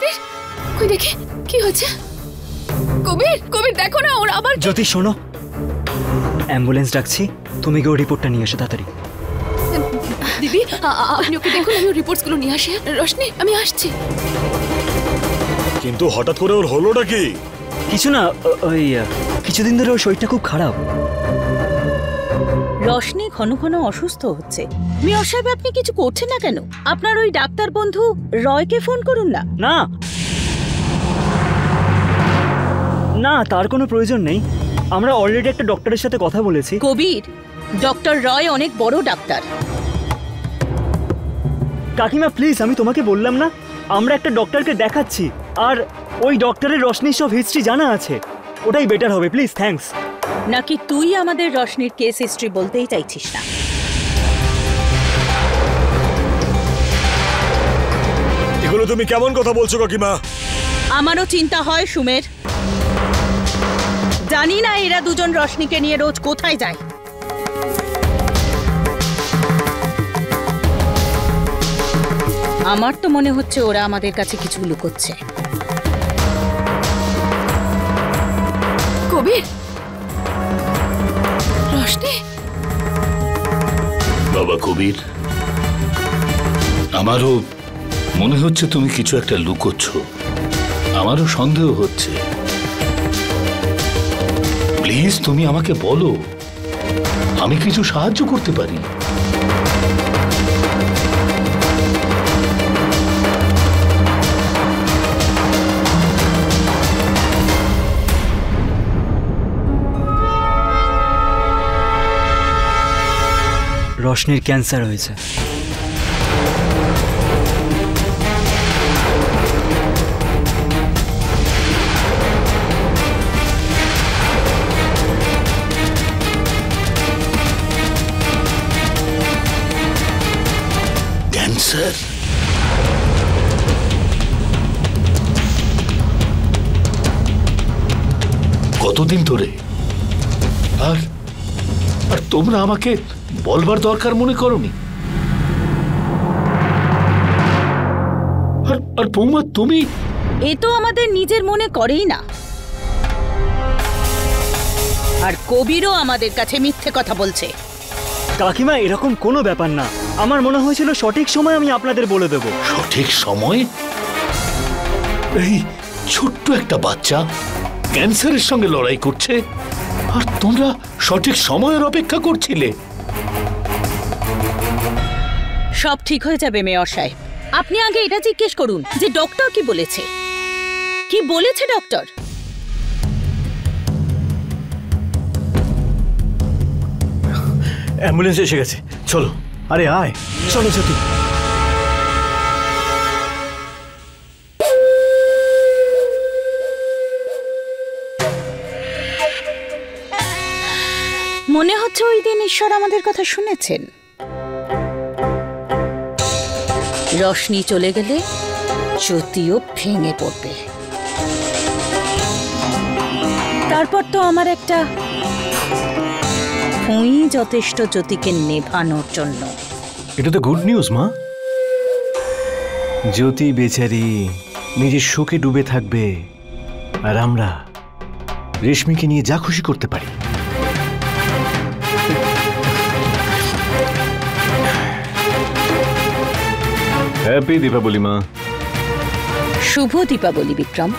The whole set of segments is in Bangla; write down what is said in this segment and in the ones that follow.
রোশনি কই দেখি কি হচ্ছে। কবির কবির দেখো না ওর আবার। জ্যোতি শোনো, অ্যাম্বুলেন্স ডাকছি, তুমি গিয়ে রিপোর্টটা নিয়ে এসো তাড়াতাড়ি। দিদি আপনি ওকে দেখুন, আমি রিপোর্টস গুলো নিয়ে আসি। রোশনি আমি আসছি। কিন্তু হঠাৎ করে ওর হলোটা কি? কিছু না, ওই কিছুদিন ধরে ওর শরীরটা খুব খারাপ। রোশনি ঘন ঘন অসুস্থ হচ্ছে। মেয়র সাহেব আপনি কিছু করছেন না কেন? আপনার ওই ডাক্তার বন্ধু রয়কে ফোন করুন না। না না, তার কোনো প্রয়োজন নেই। আমরা অলরেডি একটা ডক্টরের সাথে কথা বলেছি। কবির, ডক্টর রয় অনেক বড় ডাক্তার। কাকিমা প্লিজ, আমি তোমাকে বললাম না আমরা একটা ডক্টরকে দেখাচ্ছি, আর ওই ডক্টরের রোশনির সব হিস্ট্রি জানা আছে। ওটাই বেটার হবে, প্লিজ। থ্যাঙ্কস। নাকি তুই আমাদের রোশনির কেস হিস্ট্রি বলতেই চাইছিস না? এগুলো তুমি কেমন কথা বলছো কাকিমা? আমারও চিন্তা হয় সুমের। জানি না এরা দুজন রোশনিকে নিয়ে রোজ কোথায় যায়। আমার তো মনে হচ্ছে ওরা আমাদের কাছে কিছু লুকোচ্ছে। কবির, রোশনি। বাবা কবির, আমারও মনে হচ্ছে তুমি কিছু একটা লুকোচ্ছ। আমারও সন্দেহ হচ্ছে। প্লিজ তুমি আমাকে বলো, আমি কিছু সাহায্য করতে পারি। রোশনির ক্যান্সার হয়েছে। ক্যান্সার? কতদিন ধরে? আর তোমরা আমাকে বলবার দরকার মনে করোনি? আর বৌমা তুমি? এ তো আমাদের নিজের মনে করেই না। আর কবিরও আমাদের কাছে মিথ্যে কথা বলছে। কাকিমা এরকম কোনো ব্যাপার না, আমার মনে হয়েছিল সঠিক সময় আমি আপনাদের বলে দেব। সঠিক সময়? এই ছোট্ট একটা বাচ্চা ক্যান্সারের সঙ্গে লড়াই করছে, আর তোমরা সঠিক সময়ের অপেক্ষা করছিলে। সব ঠিক হয়ে যাবে মেয়র সাহেব। আপনি আগে এটা জিজ্ঞেস করুন যে ডক্টর কি বলেছে। কি বলেছে ডক্টর? অ্যাম্বুলেন্স এসে গেছে, চলো। আরে আয়, চলো জ্যোতি। মনে হচ্ছে ওই দিন ঈশ্বর আমাদের কথা শুনেছেন। রোশনি চলে গেলে জ্যোতিও ভেঙে পড়বে। তারপর তো আমার একটা ভুঁই যথেষ্ট জ্যোতিকে নেভানোর জন্য। এটা তো গুড নিউজ মা। জ্যোতি বেচারি নিজের শোকে ডুবে থাকবে, আর আমরা রেশমিকে নিয়ে যা খুশি করতে পারি। হ্যাপি দীপাবলি মা। শুভ দীপাবলি বিক্রম।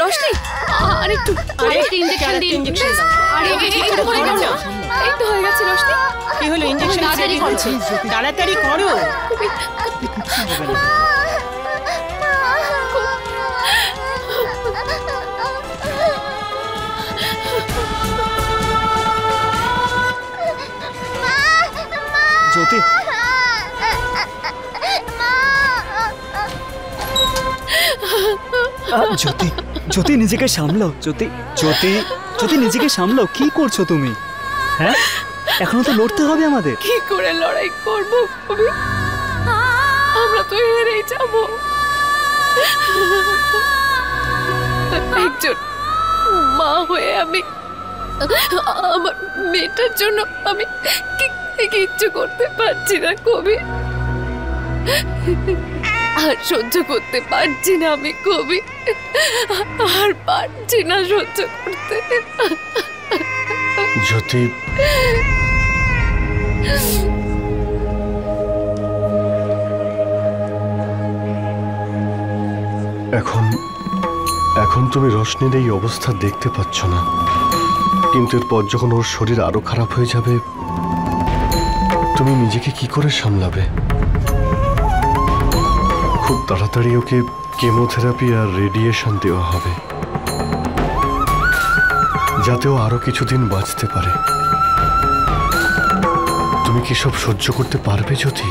রোশনি আরেকটু ইনজেকশন দিন। এই তো হয়ে গেছে রোশনি। কি হলো? ইনজেকশন দেরি করছে, তাড়াতাড়ি করো। জ্যোতি, জ্যোতি জ্যোতি নিজেকে সামলাও। জ্যোতি জ্যোতি জ্যোতি নিজেকে সামলাও। কি করছো তুমি? হ্যাঁ, এখনো তো লড়তে হবে আমাদের। কি করে লড়াই করব কবি? আমরা তো হেরেই যাব। একজন মা হয়ে আমি আমার মেয়েটার জন্য আমি কিচ্ছু করতে পারছি না কবি। আর সহ্য করতে পারছি না আমি কবি, আর পারছি না সহ্য করতে। জ্যোতি, এখন তুমি রোশনির এই অবস্থা দেখতে পাচ্ছ না, কিন্তু এরপর যখন ওর শরীর আরো খারাপ হয়ে যাবে তুমি নিজেকে কি করে সামলাবে? খুব তাড়াতাড়ি ওকে কেমোথেরাপি আর রেডিয়েশন দেওয়া হবে, যাতে ও আরো কিছুদিন বাঁচতে পারে। তুমি কি সব সহ্য করতে পারবে জ্যোতি?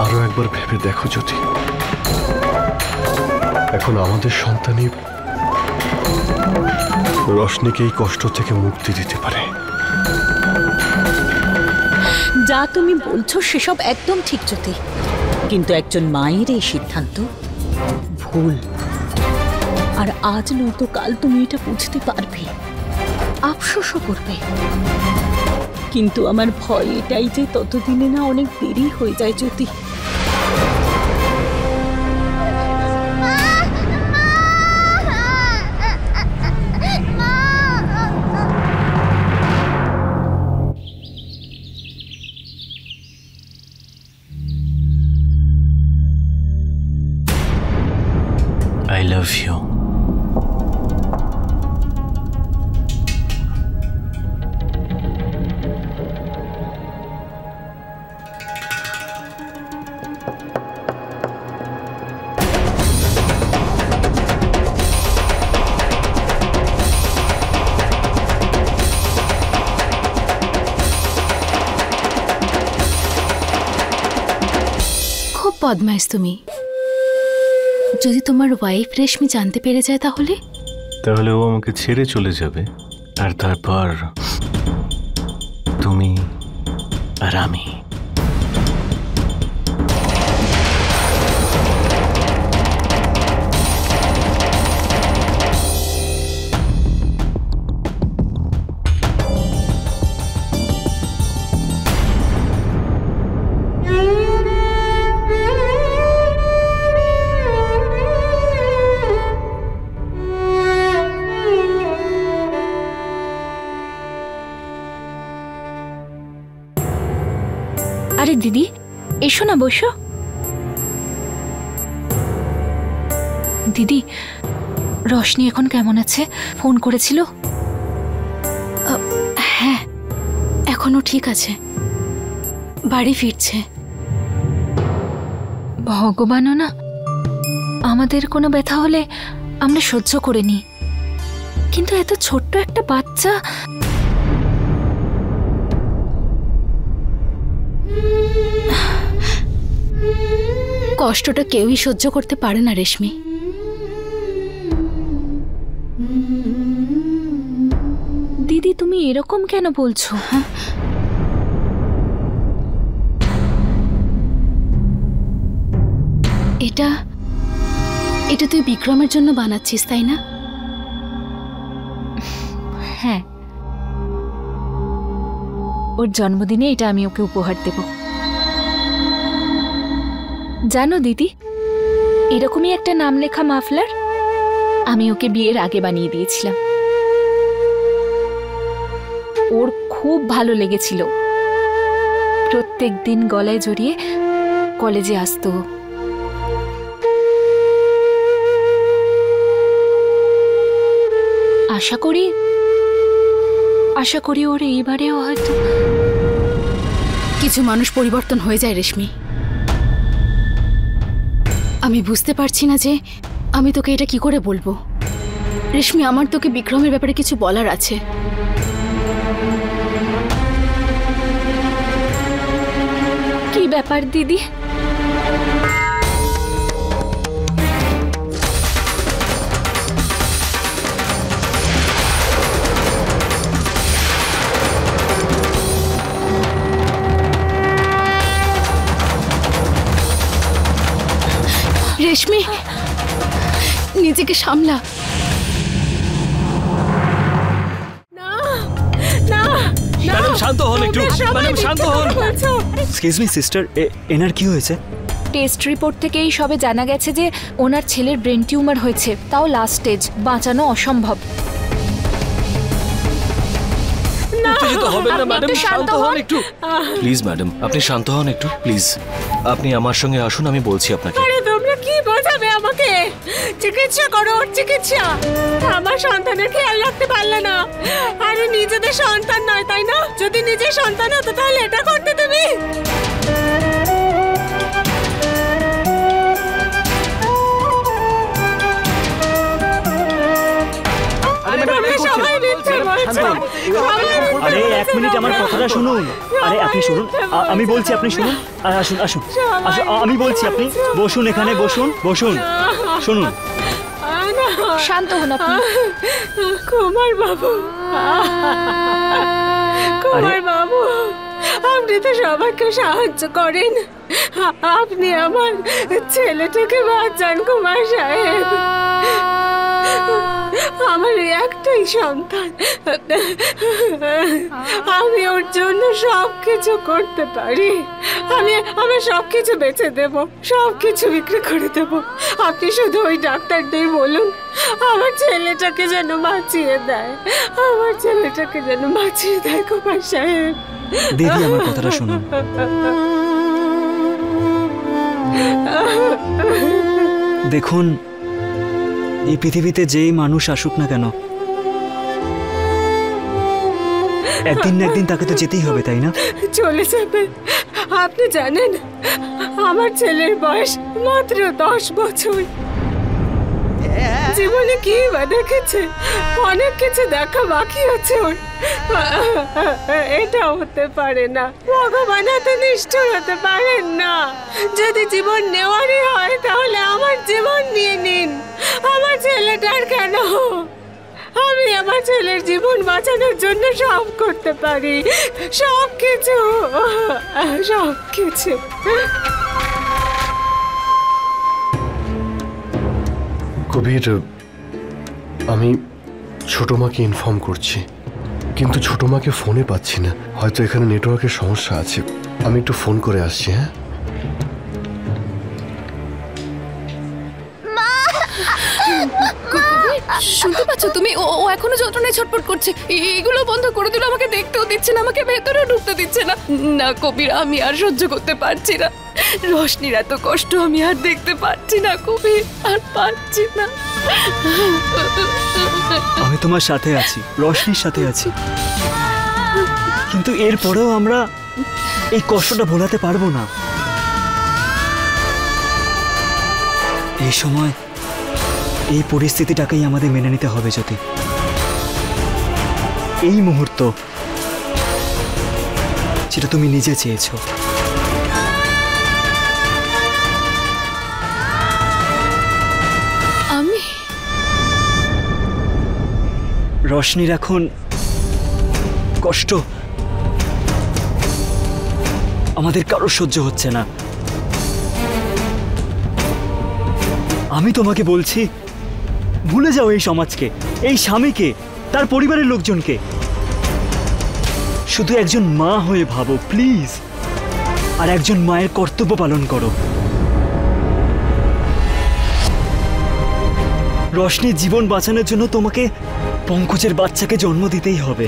আরো একবার ভেবে দেখো জ্যোতি, এখন আমাদের সন্তানই রোশনিকে এই কষ্ট থেকে মুক্তি দিতে পারে। যা তুমি বলছো সেসব একদম ঠিক জ্যোতি, কিন্তু একজন মায়ের এই সিদ্ধান্ত ভুল। আর আজ নয়তো কাল তুমি এটা বুঝতে পারবে, আফসোসও করবে। কিন্তু আমার ভয় এটাই যে ততদিনে না অনেক দেরি হয়ে যায় জ্যোতি। I love you. খুব বদমাইশ তুমি। যদি তোমার ওয়াইফ রেশমি জানতে পেরে যায় তাহলে ও আমাকে ছেড়ে চলে যাবে, আর তারপর তুমি আর আমি। আরে দিদি, এসো না, বসো। দিদি, রোশনি এখন কেমন আছে? ফোন করেছিল? হ্যাঁ, এখনো ঠিক আছে, বাড়ি ফিরছে। ভগবানও না, আমাদের কোনো ব্যথা হলে আমরা সহ্য করে নিই, কিন্তু এত ছোট্ট একটা বাচ্চা। কষ্টটা কেউই সহ্য করতে পারে না রেশমি। দিদি, তুমি এরকম কেন বলছো? হ্যাঁ, এটা তুই বিক্রমের জন্য বানাচ্ছিস, তাই না? হ্যাঁ, ওর জন্মদিনে এটা আমি ওকে উপহার দেব। জানো দিদি, এরকমই একটা নাম লেখা মাফলার আমি ওকে বিয়ের আগে বানিয়ে দিয়েছিলাম। ওর খুব ভালো লেগেছিল। প্রত্যেক দিন গলায় জড়িয়ে কলেজে আসতো। আশা করি ওর এইবারেও হয়তো। কিছু মানুষ পরিবর্তন হয়ে যায় রেশমি। আমি বুঝতে পারছি না যে আমি তোকে এটা কি করে বলবো। রেশমি, আমার তোকে বিক্রমের ব্যাপারে কিছু বলার আছে। কি ব্যাপার দিদি? রেশমি, নিজেকে সামলা। না, ম্যাডাম শান্ত হন একটু, ম্যাডাম শান্ত হন। এক্সকিউজ মি সিস্টার, এনার কি হয়েছে? টেস্ট রিপোর্ট থেকেই সবে জানা গেছে যে ওনার ছেলের ব্রেন টিউমার হয়েছে, তাও লাস্ট স্টেজ, বাঁচানো অসম্ভব। উত্তেজিত হবেন না ম্যাডাম, শান্ত হন একটু প্লিজ। ম্যাডাম আপনি শান্ত হন একটু প্লিজ, আপনি আমার সঙ্গে আসুন, আমি বলছি আপনাকে। আরে তোমরা কি বোঝাবে আমাকে? চিকিৎসা করো, চিকিৎসা। আমার সন্তানের খেয়াল রাখতে পারলে না। আরে নিজেদের সন্তান নয় তাই না? যদি নিজের সন্তান হতো তাহলে এটা করতে তুমি। আরে এক মিনিট আমার কথাটা শুনুন। আরে আপনি শুনুন, আমি বলছি আপনি শুনুন। আসুন আসুন আসুন, আমি বলছি আপনি বসুন, এখানে বসুন, বসুন, শুনুন। শান্ত হন আপনি। কুমার বাবু, কুমার বাবু, আপনি তো সবাইকে সাহায্য করেন। আপনি আমার ছেলেটাকে বাঁচান কুমার সাহেব। আমার একটাই সন্তান, আমি ওর জন্য সবকিছু করতে পারি। আমি সবকিছু বেচে দেব, সবকিছু বিক্রি করে দেব। আপনি শুধু ওই ডাক্তারদের বলুন আমার ছেলেটাকে যেন বাঁচিয়ে দেয়, আমার ছেলেটাকে যেন বাঁচিয়ে দেয় কুমার সাহেব। দিদি আমার কথাটা শুনুন। দেখুন, এই পৃথিবীতে যেই মানুষ আসুক না কেন, একদিন না একদিন তাকে তো যেতেই হবে, তাই না? চলে যাবে। আপনি জানেন আমার ছেলের বয়স মাত্র 10 বছর। জীবনে কি বা দেখেছে? অনেক কিছু দেখা বাকি আছে ওর। এটা হতে পারে না। ভগবান এত নিষ্ঠুর হতে পারেন না। যদি জীবন নেওয়ারই হয় তাহলে আমার জীবন নিয়ে নিন। আমার ছেলেটার কেন? আমি আমার ছেলের জীবন বাঁচানোর জন্য সব করতে পারি, সব কিছু, সব কিছু। কবির, আমি ছোট মাকে ইনফর্ম করছি, কিন্তু ছোট মাকে ফোনে পাচ্ছি না। হয়তো এখানে নেটওয়ার্কের সমস্যা আছে। আমি একটু ফোন করে আসছি। হ্যাঁ, শুনতে পাচ্ছ তুমি? ও এখনো যন্ত্রণায় ছটফট করছে। এগুলো বন্ধ করে দিল, আমাকে দেখতেও দিচ্ছে না, আমাকে ভেতরেও ঢুকতে দিচ্ছে না। না কবির, আমি আর সহ্য করতে পারছি না। রোশনির এত কষ্ট আমি আর দেখতে পাচ্ছি না কবির, আর পারছি না। আমি তোমার সাথে আছি, রোশনির সাথে আছি, কিন্তু এরপরেও আমরা এই কষ্টটা ভোলাতে পারবো না। এই সময় এই পরিস্থিতিটাকেই আমাদের মেনে নিতে হবে। যদি এই মুহূর্ত যেটা তুমি নিজে চেয়েছো, আমি রোশনির এখন কষ্ট আমাদের কারো সহ্য হচ্ছে না। আমি তোমাকে বলছি, ভুলে যাও এই সমাজকে, এই স্বামীকে, তার পরিবারের লোকজনকে। শুধু একজন মা হয়ে ভাবো প্লিজ, আর একজন মায়ের কর্তব্য পালন করো। রোশনির জীবন বাঁচানোর জন্য তোমাকে পঙ্কজের বাচ্চাকে জন্ম দিতেই হবে।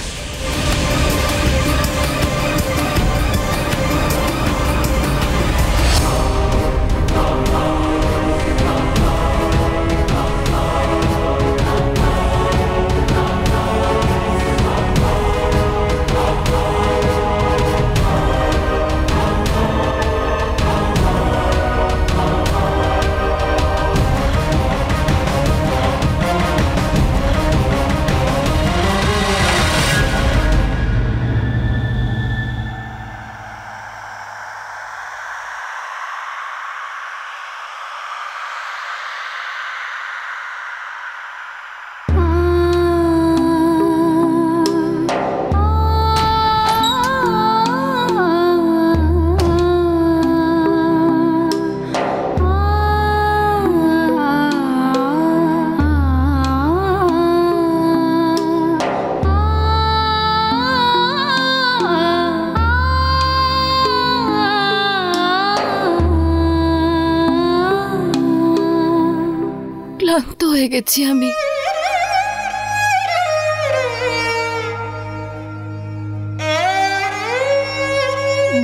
ক্লান্ত হয়ে গেছি আমি।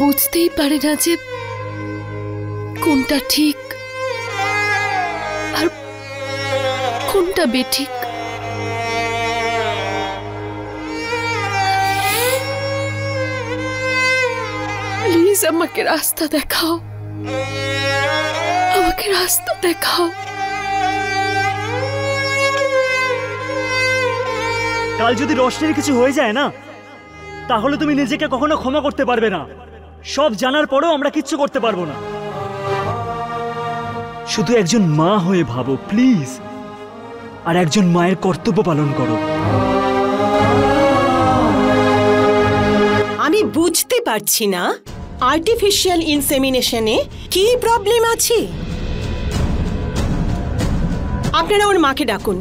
বুঝতেই পারে না যে কোনটা ঠিক আর কোনটা বেঠিক। প্লিজ আমাকে রাস্তা দেখাও, আমাকে রাস্তা দেখাও। কাল যদি রোশনির কিছু হয়ে যায় না, তাহলে তুমি নিজেকে কখনো ক্ষমা করতে পারবে না। সব জানার পরেও আমরা কিচ্ছু করতে পারবো না। শুধু একজন মা হয়ে ভাবো প্লিজ, আর একজন মায়ের কর্তব্য পালন করো। আমি বুঝতে পারছি না আর্টিফিশিয়াল ইনসেমিনেশনে কি প্রবলেম আছে। আপনারা ওর মাকে ডাকুন,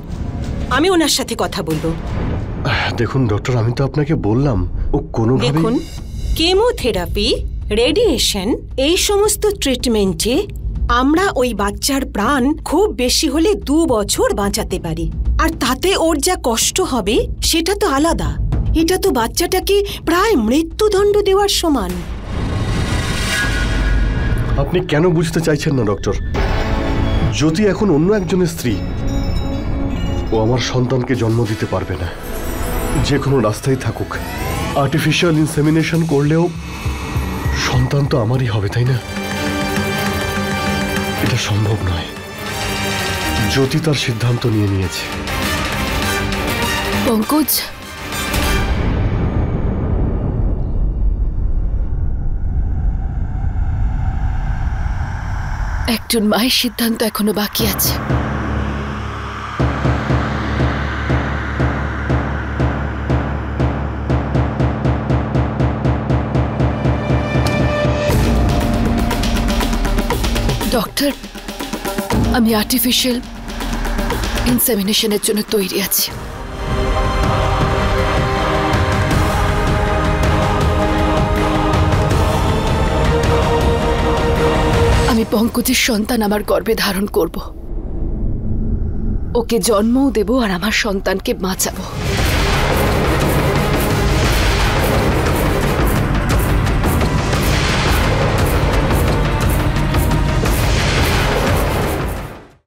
আমি ওনার সাথে কথা বলবো। দেখুন ডক্টর, আমি তো আপনাকে বললাম ও কোনোভাবে। দেখুন, কেমোথেরাপি, রেডিয়েশন, এই সমস্ত ট্রিটমেন্টে আমরা ওই বাচ্চার প্রাণ খুব বেশি হলে 2 বছর বাঁচাতে পারি। আর তাতে ওর যা কষ্ট হবে সেটা তো আলাদা। এটা তো বাচ্চাটাকে প্রায় মৃত্যুদণ্ড দেওয়ার সমান। আপনি কেন বুঝতে চাইছেন না ডক্টর? জ্যোতি এখন অন্য একজনের স্ত্রী। ও আমার সন্তানকে জন্ম দিতে পারবে না, যে কোনো রাস্তায় থাকুক। আর্টিফিশিয়াল ইনসেমিনেশন করলেও সন্তান তো আমারই হবে, তাই না? এটা সম্ভব নয়। জ্যোতি তার সিদ্ধান্ত নিয়ে নিয়েছে। পঙ্কজ, একজন মায়ের সিদ্ধান্ত এখনো বাকি আছে। ডক্টর, আমি আর্টিফিশিয়াল ইনসেমিনেশনের জন্য তৈরি আছি। আমি পঙ্কজের সন্তান আমার গর্ভে ধারণ করব, ওকে জন্মও দেব আর আমার সন্তানকে বাঁচাবো।